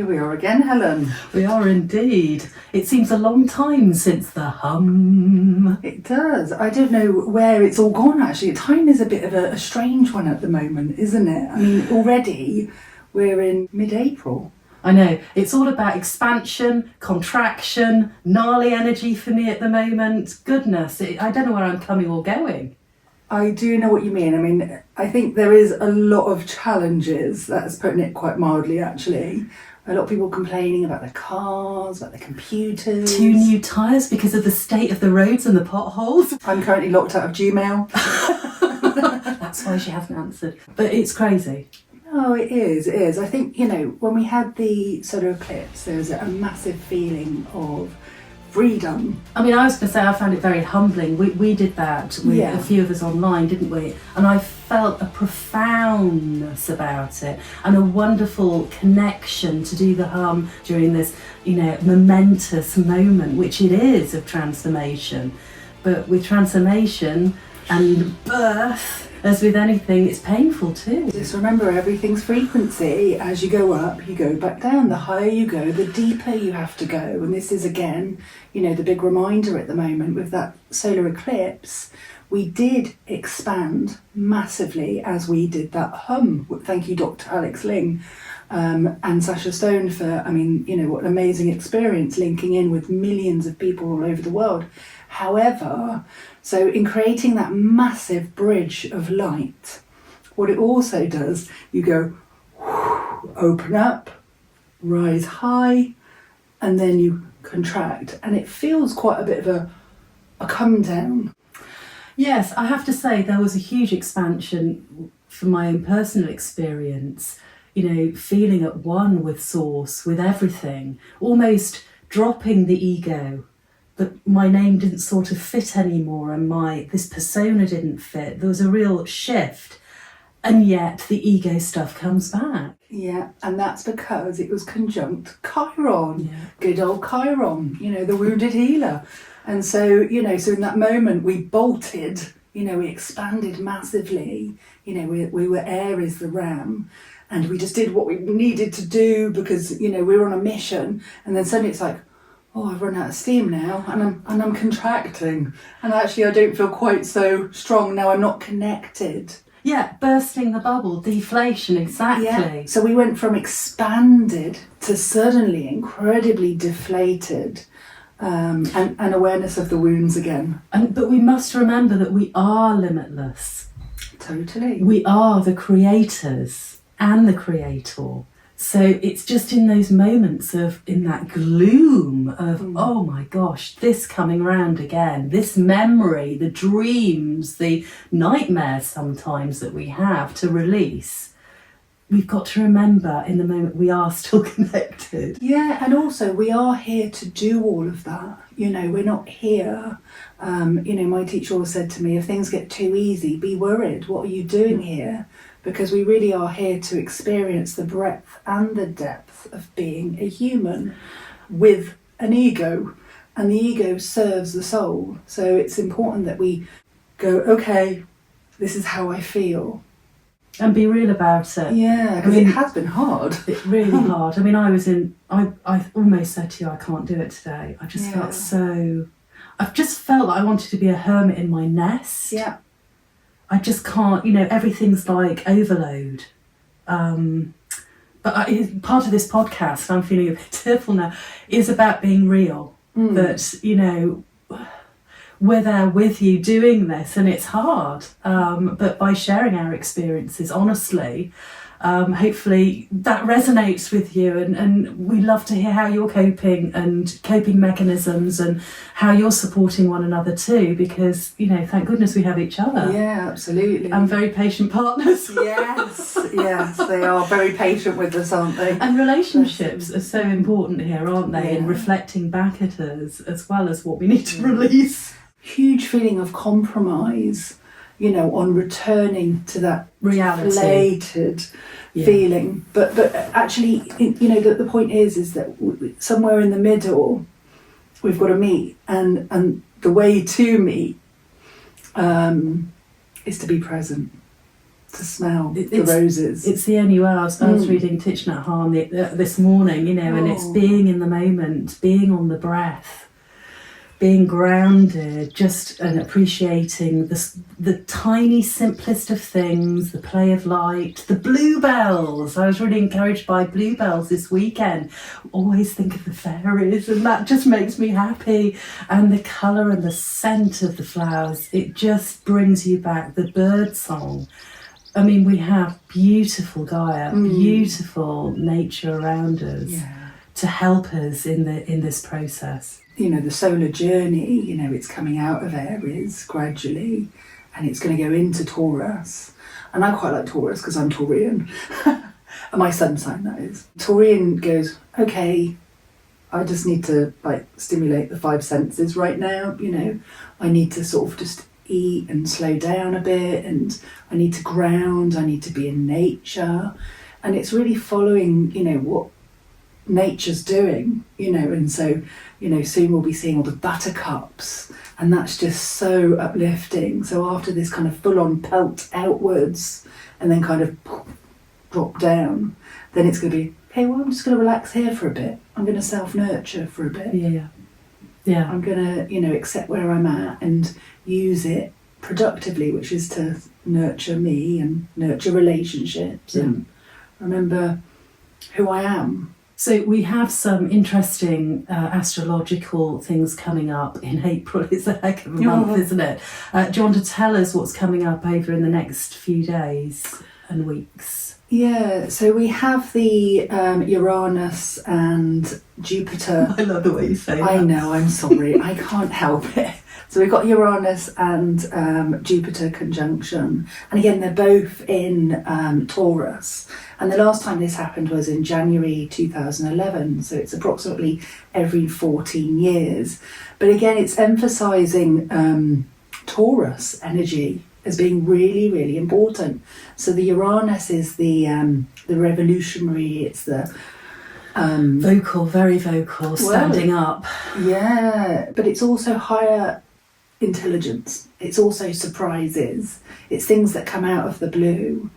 Here we are again, Helen. We are indeed. It seems a long time since the hum. It does. I don't know where it's all gone, actually. Time is a bit of a strange one at the moment, isn't it? I mean, already we're in mid-April. I know. It's all about expansion, contraction, gnarly energy for me at the moment. Goodness, I don't know where I'm coming or going. I do know what you mean. I mean, I think there is a lot of challenges. That's putting it quite mildly, actually. A lot of people complaining about their cars, about their computers. 2 new tyres because of the state of the roads and the potholes. I'm currently locked out of Gmail. That's why she hasn't answered. But it's crazy. Oh, it is, it is. I think, you know, when we had the solar eclipse, there was a massive feeling of freedom. I mean, I was going to say I found it very humbling. We did that with a few of us online, didn't we? And I felt a profoundness about it and a wonderful connection to do the hum during this, you know, momentous moment, which it is, of transformation. But with transformation and birth, as with anything, it's painful too. Just remember, everything's frequency. As you go up, you go back down. The higher you go, the deeper you have to go. And this is, again, you know, the big reminder at the moment with that solar eclipse. We did expand massively as we did that hum. Thank you, Dr. Alex Ling and Sasha Stone for, I mean, you know, what an amazing experience linking in with millions of people all over the world. However, so in creating that massive bridge of light, what it also does, you go open up, rise high, and then you contract. And it feels quite a bit of a come down. Yes, I have to say there was a huge expansion from my own personal experience, you know, feeling at one with Source, with everything, almost dropping the ego. That my name didn't sort of fit anymore and this persona didn't fit. There was a real shift, and yet the ego stuff comes back. Yeah, and that's because it was conjunct Chiron. Yeah. Good old Chiron, you know, the wounded healer. And so, you know, so in that moment we bolted, you know, we expanded massively. You know, we were Aries, the ram, and we just did what we needed to do because, you know, we were on a mission. And then suddenly it's like, oh, I've run out of steam now, and I'm contracting, and actually I don't feel quite so strong now. I'm not connected. Yeah, bursting the bubble, deflation, exactly. Yeah. So we went from expanded to suddenly incredibly deflated, and awareness of the wounds again. But we must remember that we are limitless. Totally. We are the creators and the creator. So it's just in those moments of, in that gloom of, oh my gosh, this coming around again, this memory, the dreams, the nightmares sometimes that we have to release. We've got to remember in the moment we are still connected. Yeah, and also we are here to do all of that. You know, we're not here. You know, my teacher always said to me, if things get too easy, be worried. What are you doing here? Because we really are here to experience the breadth and the depth of being a human with an ego. And the ego serves the soul. So it's important that we go, okay, this is how I feel. And be real about it. Yeah, because it has been hard. It's really hard. I mean, I almost said to you, I can't do it today. I just felt so... I've just felt like I wanted to be a hermit in my nest. Yeah. I just can't, you know, everything's like overload. But part of this podcast, I'm feeling a bit tearful now, is about being real. That, you know, we're there with you doing this and it's hard. But by sharing our experiences honestly, hopefully that resonates with you, and we love to hear how you're coping and coping mechanisms and how you're supporting one another too, because, you know, thank goodness we have each other. Yeah, absolutely. And very patient partners. Yes, they are very patient with us, aren't they? And relationships are so important here, aren't they? Yeah. In reflecting back at us as well as what we need to release. Huge feeling of compromise, you know, on returning to that reality, deflated feeling. But actually, you know, the point is that somewhere in the middle, we've got to meet, and the way to meet is to be present. to smell the roses. It's the only way. I was reading Thich Nhat Hanh this morning, and it's being in the moment, being on the breath, being grounded, just and appreciating the tiny, simplest of things, the play of light, the bluebells. I was really encouraged by bluebells this weekend. Always think of the fairies, and that just makes me happy. And the colour and the scent of the flowers, it just brings you back. The bird song. I mean, we have beautiful Gaia, beautiful nature around us to help us in this process. The solar journey, it's coming out of Aries gradually, and it's going to go into Taurus. And I quite like Taurus because I'm Taurian. My sun sign, that is. Taurian goes, okay, I just need to stimulate the 5 senses right now. I need to sort of just eat and slow down a bit, and I need to ground, I need to be in nature. And it's really following, what nature's doing, and so, soon we'll be seeing all the buttercups, and that's just so uplifting. So after this kind of full-on pelt outwards and then kind of drop down, then it's going to be, okay, well, I'm just going to relax here for a bit. I'm going to self-nurture for a bit. Yeah. I'm going to accept where I'm at and use it productively, which is to nurture me and nurture relationships and remember who I am. So we have some interesting astrological things coming up in April. It's a heck of a month, isn't it? Do you want to tell us what's coming up over in the next few days and weeks? Yeah, so we have the Uranus and Jupiter. I love the way you say that. I know, I'm sorry, I can't help it. So we've got Uranus and Jupiter conjunction. And again, they're both in Taurus. And the last time this happened was in January 2011. So it's approximately every 14 years. But again, it's emphasising Taurus energy as being really, really important. So the Uranus is the revolutionary, it's the vocal, very vocal, standing up. Yeah, but it's also higher intelligence. It's also surprises. It's things that come out of the blue.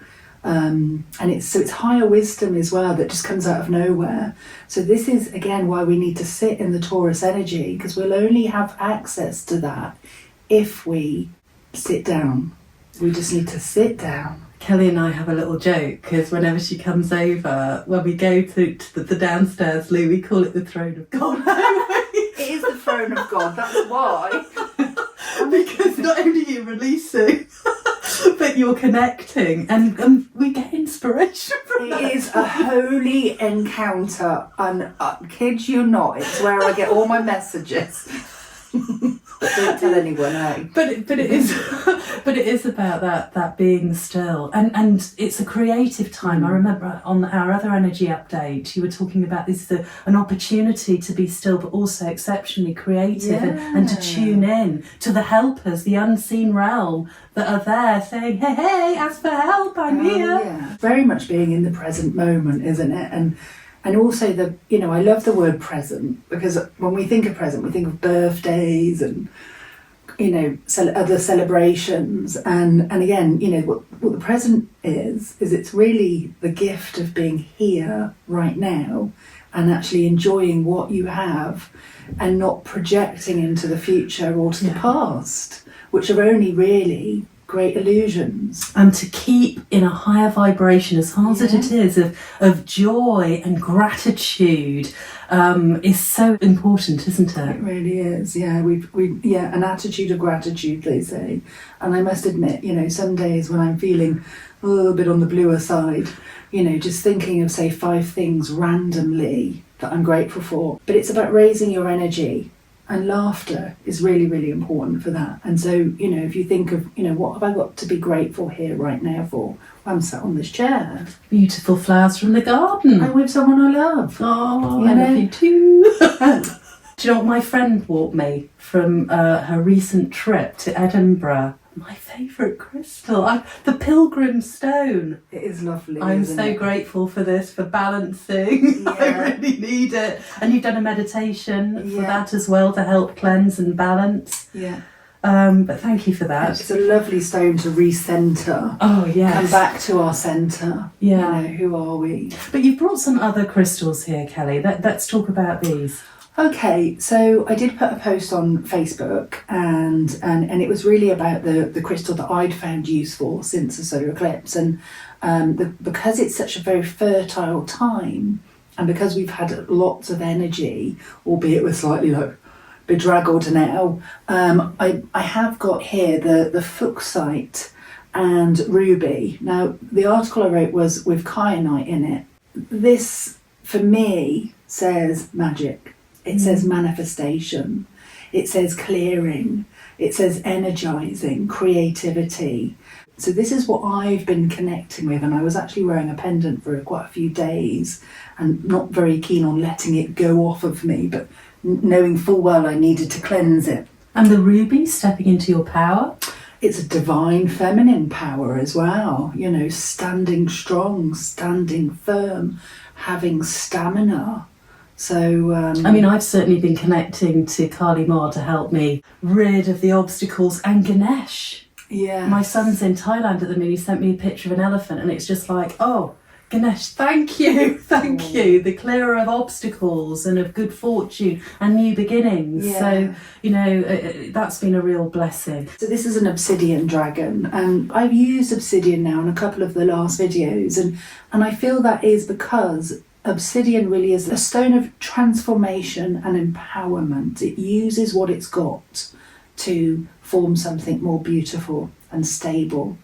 And it's higher wisdom as well that just comes out of nowhere. So this is again why we need to sit in the Taurus energy, because we'll only have access to that if we sit down. We just need to sit down. Kelly and I have a little joke because whenever she comes over, when we go to the downstairs loo, we call it the throne of God. It is the throne of God, that's why. Because not only are you releasing, but you're connecting, and we get inspiration from that. It is a holy encounter, and kid you not, it's where I get all my messages. But don't tell anyone, hey? But it is about that being still, and it's a creative time. I remember on our other energy update, you were talking about this an opportunity to be still, but also exceptionally creative and to tune in to the helpers, the unseen realm that are there saying, hey, ask for help, I'm here. Yeah. Very much being in the present moment, isn't it? And also I love the word present, because when we think of present, we think of birthdays and, other celebrations. And again, what the present is it's really the gift of being here right now and actually enjoying what you have and not projecting into the future or to the past, which are only really great illusions. And to keep in a higher vibration, as hard as it is, of joy and gratitude is so important, isn't it? It really is. Yeah, we an attitude of gratitude, they say. And I must admit, some days when I'm feeling a little bit on the bluer side, just thinking of, say, 5 things randomly that I'm grateful for. But it's about raising your energy. And laughter is really, really important for that. And so, if you think of, what have I got to be grateful here right now for? I'm sat on this chair. Beautiful flowers from the garden. I'm with someone I love. Oh, I love you too. Do you know what my friend bought me from her recent trip to Edinburgh? My favourite crystal, the Pilgrim Stone. It is lovely. I'm so grateful for this, for balancing. Yeah. I really need it. And you've done a meditation for that as well to help cleanse and balance. Yeah. But thank you for that. It's a lovely stone to recenter. Oh, yes. Come back to our centre. Yeah. You know, who are we? But you've brought some other crystals here, Kelly. Let's talk about these. Okay, so I did put a post on Facebook and it was really about the crystal that I'd found useful since the solar eclipse. And because it's such a very fertile time, and because we've had lots of energy, albeit we're slightly like bedraggled now, I have got here the Fuchsite and ruby. Now, the article I wrote was with Kyanite in it. This, for me, says magic. It says manifestation. It says clearing. It says energizing, creativity. So this is what I've been connecting with, and I was actually wearing a pendant for quite a few days and not very keen on letting it go off of me, but knowing full well I needed to cleanse it. And the ruby, stepping into your power? It's a divine feminine power as well, you know, standing strong, standing firm, having stamina. So, I mean, I've certainly been connecting to Kali Ma to help me rid of the obstacles, and Ganesh. yeah. My son's in Thailand at the minute. He sent me a picture of an elephant, and it's just like, oh, Ganesh, thank you, thank you. The clearer of obstacles and of good fortune and new beginnings. Yeah. So, you know, that's been a real blessing. So this is an Obsidian Dragon, and I've used Obsidian now in a couple of the last videos, and I feel that is because Obsidian really is a stone of transformation and empowerment. It uses what it's got to form something more beautiful and stable.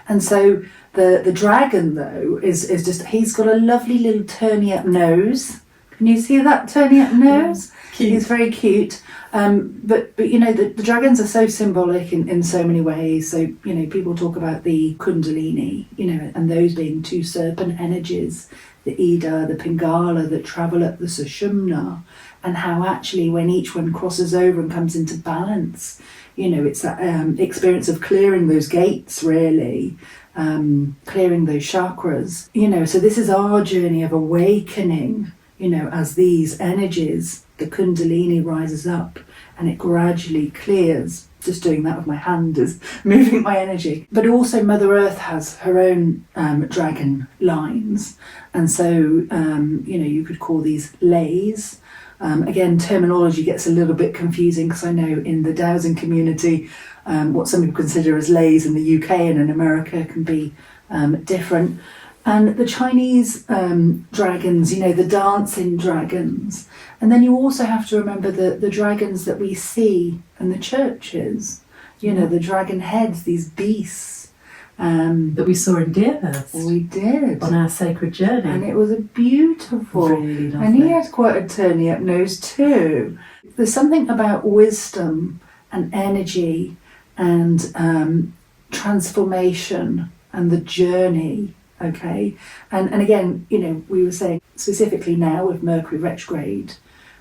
And so the dragon, though, is just, he's got a lovely little turny up nose. Can you see that turny up nose? Cute. He's very cute. But you know, the dragons are so symbolic in so many ways. So, you know, people talk about the Kundalini, you know, and those being two serpent energies, the Ida, the Pingala, that travel up the Sushumna, and how actually when each one crosses over and comes into balance, you know, it's that experience of clearing those gates, really, clearing those chakras, you know. So this is our journey of awakening, you know, as these energies, the Kundalini rises up and it gradually clears. Just doing that with my hand is moving my energy. But also Mother Earth has her own dragon lines. And so, you know, you could call these lays. Again, terminology gets a little bit confusing because I know in the dowsing community, what some people consider as lays in the UK and in America can be different. And the Chinese dragons, you know, the dancing dragons. And then you also have to remember the dragons that we see in the churches, you know, the dragon heads, these beasts. That we saw in Deerhurst. We did. On our sacred journey. And it was a beautiful. Really lovely. And he had quite a turny up nose too. There's something about wisdom and energy and transformation and the journey. Okay, and again, you know, we were saying specifically now with Mercury retrograde,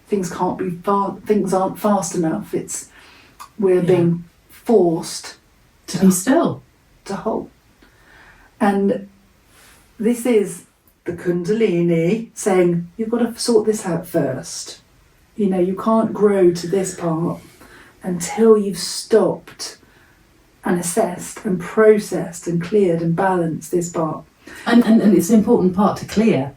things aren't fast enough. We're being forced to be still, to halt. And this is the Kundalini saying, you've got to sort this out first. You know, you can't grow to this part until you've stopped and assessed and processed and cleared and balanced this part. And it's an important part to clear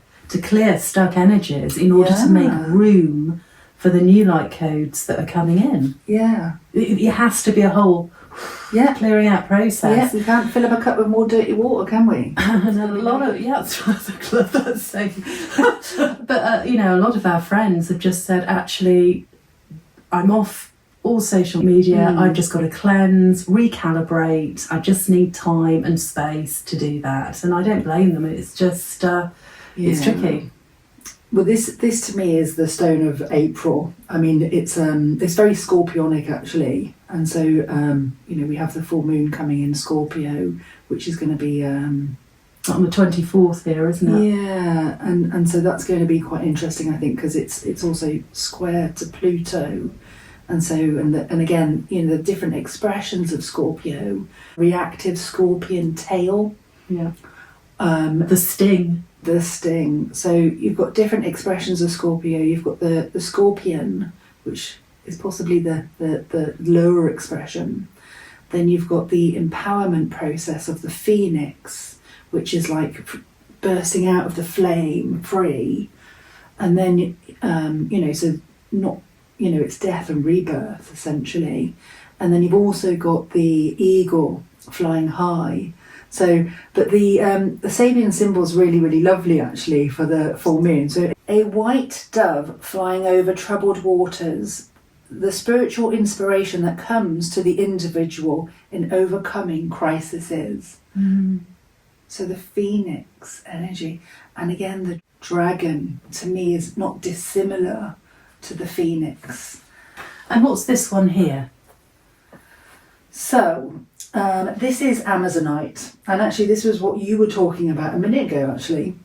stuck energies in order to make room for the new light codes that are coming in. Yeah. It has to be a whole clearing out process. Yeah, we can't fill up a cup with more dirty water, can we? And a lot of, that's saying. But, you know, a lot of our friends have just said, actually, I'm off all social media, I've just got to cleanse, recalibrate, I just need time and space to do that. And I don't blame them, it's just, it's tricky. Well, this to me is the stone of April. I mean, it's very Scorpionic actually. And so, you know, we have the full moon coming in Scorpio, which is going to be... on the 24th here, isn't it? Yeah, and so that's going to be quite interesting, I think, because it's also square to Pluto. And so, and again, you know, the different expressions of Scorpio, reactive scorpion tail. Yeah. The sting. The sting. So you've got different expressions of Scorpio. You've got the scorpion, which is possibly the lower expression. Then you've got the empowerment process of the phoenix, which is like bursting out of the flame free. And then, so not, it's death and rebirth, essentially. And then you've also got the eagle flying high. So, but the Sabien symbol is really, really lovely, actually, for the full moon. So a white dove flying over troubled waters, the spiritual inspiration that comes to the individual in overcoming crises. So the phoenix energy. And again, the dragon, to me, is not dissimilar to the phoenix. And what's this one here? So, this is Amazonite. And actually, this was what you were talking about a minute ago, actually,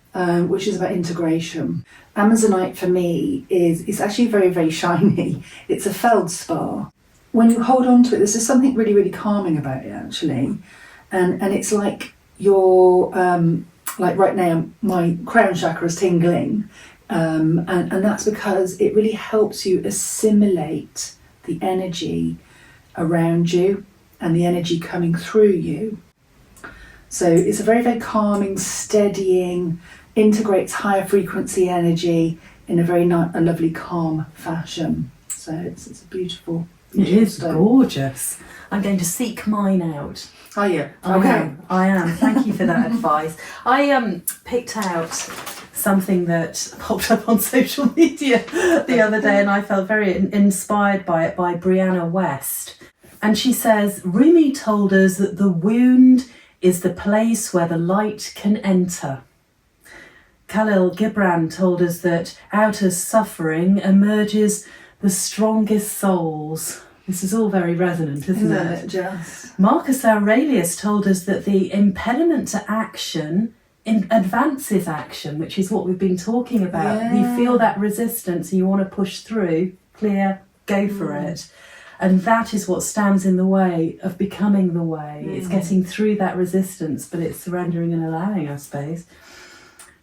which is about integration. Amazonite, for me, is actually very, very shiny. It's a feldspar. When you hold on to it, there's just something really, really calming about it, actually. And it's like your... like right now, my crown chakra is tingling, and that's because it really helps you assimilate the energy around you and the energy coming through you. So it's a very, very calming, steadying, integrates higher frequency energy in a very a lovely, calm fashion. So it's a beautiful. It is gorgeous. I'm going to seek mine out. Oh yeah, okay. I am. Thank you for that advice. I picked out something that popped up on social media the other day, and I felt very inspired by it, by Brianna West. And she says, Rumi told us that the wound is the place where the light can enter. Khalil Gibran told us that out of suffering emerges the strongest souls. This is all very resonant, isn't it? Just? Marcus Aurelius told us that the impediment to action advances action, which is what we've been talking about. Yeah. You feel that resistance and you want to push through, clear, go for it. And that is what stands in the way of becoming the way. It's getting through that resistance, but it's surrendering and allowing, I suppose.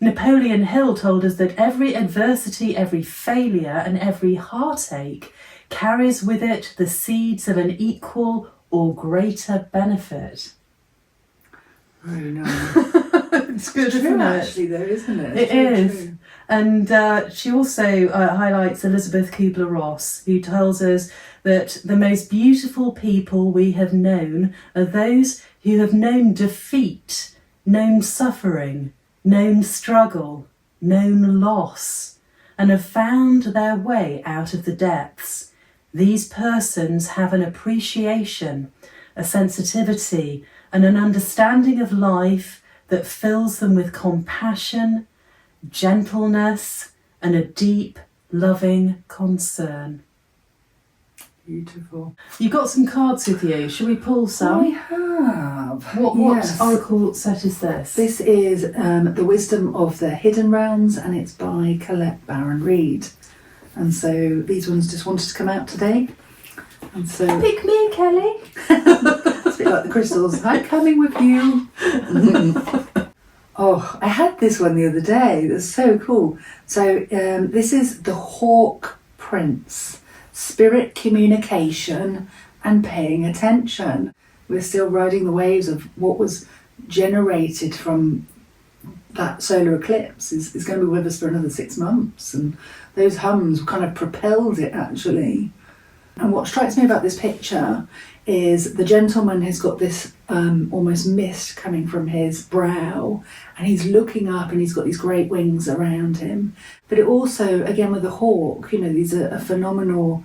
Napoleon Hill told us that every adversity, every failure, and every heartache carries with it the seeds of an equal or greater benefit. Very nice. It's good, It's true, isn't it? actually, though, isn't it? It It's is. true. And she also highlights Elizabeth Kubler-Ross, who tells us that the most beautiful people we have known are those who have known defeat, known suffering, known struggle, known loss, and have found their way out of the depths. These persons have an appreciation, a sensitivity, and an understanding of life that fills them with compassion, gentleness, and a deep, loving concern. Beautiful. You've got some cards with you. Shall we pull I some? have. What Yes. oracle set is this? This is The Wisdom of the Hidden Realms, and it's by Colette Baron Reid. And so these ones just wanted to come out today. And so Pick me, Kelly. it's a bit like the crystals. I'm coming with you. Oh, I had this one the other day. That's so cool. So this is the Hawk Prince. Spirit communication and paying attention. We're still riding the waves of what was generated from that solar eclipse is going to be with us for another 6 months, and those hums kind of propelled it, actually. And what strikes me about this picture is the gentleman has got this almost mist coming from his brow, and he's looking up and he's got these great wings around him. But it also, again with the hawk, these are phenomenal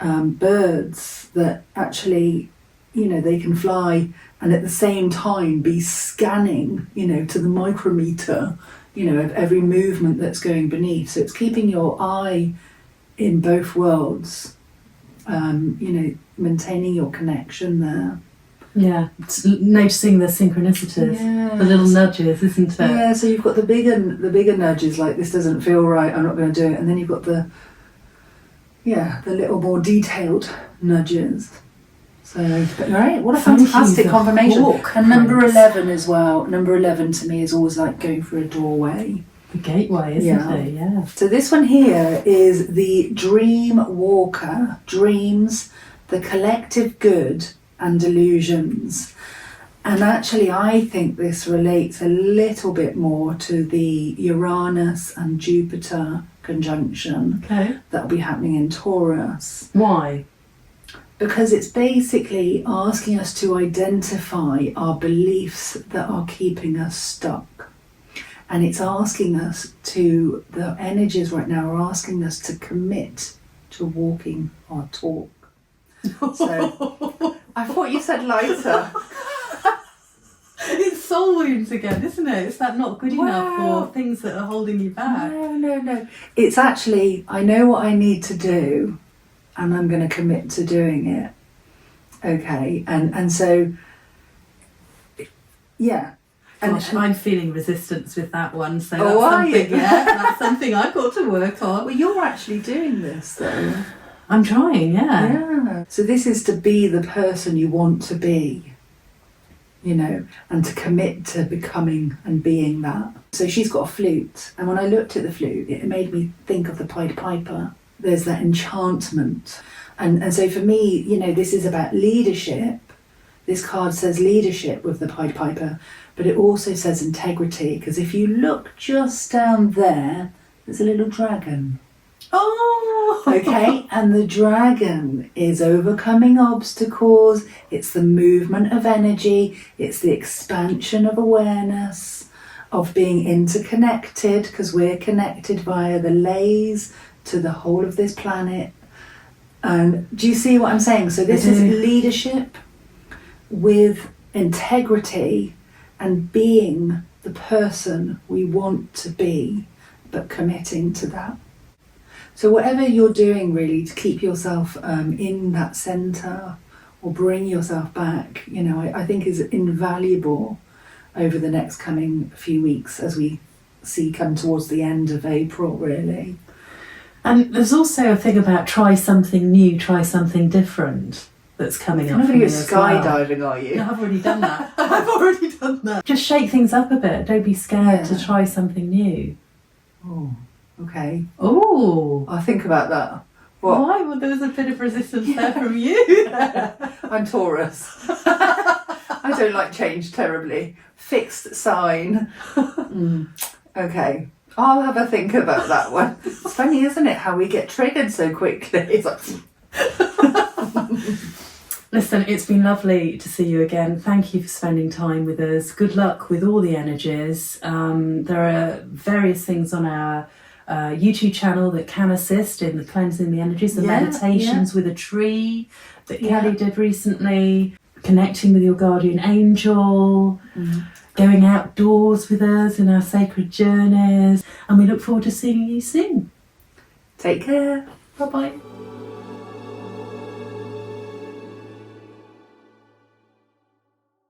birds that actually, they can fly and at the same time be scanning, to the micrometer, of every movement that's going beneath. So it's keeping your eye in both worlds, maintaining your connection there. Yeah, it's noticing the synchronicities, the little nudges, isn't it? Yeah, so you've got the bigger nudges, like this doesn't feel right, I'm not going to do it. And then you've got the little more detailed nudges. So, right, what a fantastic confirmation. And number 11 as well. Number 11 to me is always like going through a doorway. The gateway, isn't it? Yeah. So this one here is the Dream Walker, dreams, the collective good and illusions. And actually I think this relates a little bit more to the Uranus and Jupiter conjunction that'll be happening in Taurus. Why? Because it's basically asking us to identify our beliefs that are keeping us stuck. And it's asking us to, the energies right now are asking us to commit to walking our talk. So I thought you said lighter. It's soul wounds again, isn't it? It's that not good enough for things that are holding you back. No. It's actually, I know what I need to do and I'm going to commit to doing it. Okay. And so, yeah. Gosh, I'm feeling resistance with that one. So that's something I've got to work on. Well, you're actually doing this though. I'm trying, yeah. So this is to be the person you want to be. You know, and to commit to becoming and being that. So she's got a flute, and when I looked at the flute, it made me think of the Pied Piper. There's that enchantment. And so for me, you know, this is about leadership. This card says leadership with the Pied Piper, but it also says integrity, because if you look just down there, there's a little dragon. Oh! Okay, and the dragon is overcoming obstacles, it's the movement of energy, it's the expansion of awareness, of being interconnected, because we're connected via the layers to the whole of this planet. And do you see what I'm saying? So this is leadership with integrity and being the person we want to be, but committing to that. So whatever you're doing really to keep yourself in that centre or bring yourself back, you know, I think is invaluable over the next coming few weeks as we see come towards the end of April, really. And there's also a thing about try something new, try something different that's coming up. You're not going to go skydiving, are you? No, I've already done that. I've already done that. Just shake things up a bit. Don't be scared to try something new. Oh. Okay. Oh, I'll think about that. What? Why? Well, there was a bit of resistance there from you. I'm Taurus. I don't like change terribly. Fixed sign. Okay. I'll have a think about that one. It's funny, isn't it, how we get triggered so quickly? It's like... Listen, it's been lovely to see you again. Thank you for spending time with us. Good luck with all the energies. There are various things on our YouTube channel that can assist in the cleansing the energies, the meditations with a tree that Kelly did recently, connecting with your guardian angel, going outdoors with us in our sacred journeys, and we look forward to seeing you soon. Take care. Bye-bye.